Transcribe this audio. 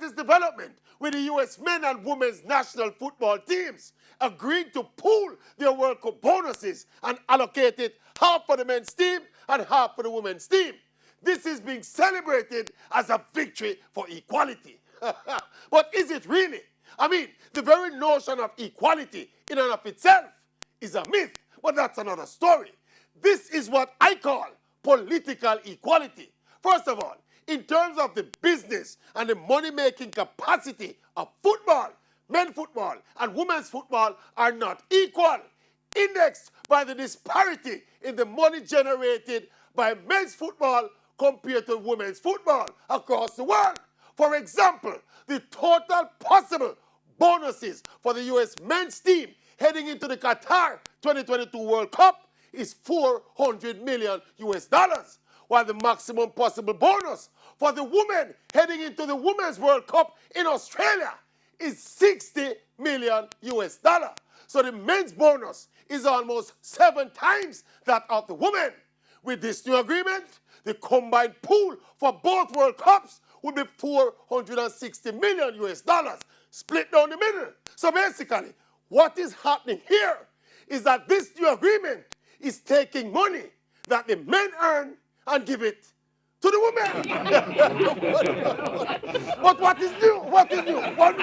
latest development with the U.S. men and women's national football teams agreeing to pool their World Cup bonuses and allocate it half for the men's team and half for the women's team. This is being celebrated as a victory for equality. But is it really? I mean, the very notion of equality in and of itself is a myth, but that's another story. This is what I call political equality. First of all, in terms of the business and the money-making capacity of football, men's football and women's football are not equal, indexed by the disparity in the money generated by men's football compared to women's football across the world. For example, the total possible bonuses for the U.S. men's team heading into the Qatar 2022 World Cup is $400 million US, while the maximum possible bonus for the women heading into the Women's World Cup in Australia is $60 million US. So the men's bonus is almost 7 times that of the women. With this new agreement, the combined pool for both World Cups will be $460 million US, split down the middle. So basically, what is happening here is that this new agreement is taking money that the men earn and give it to the women. But what is new? What is new? What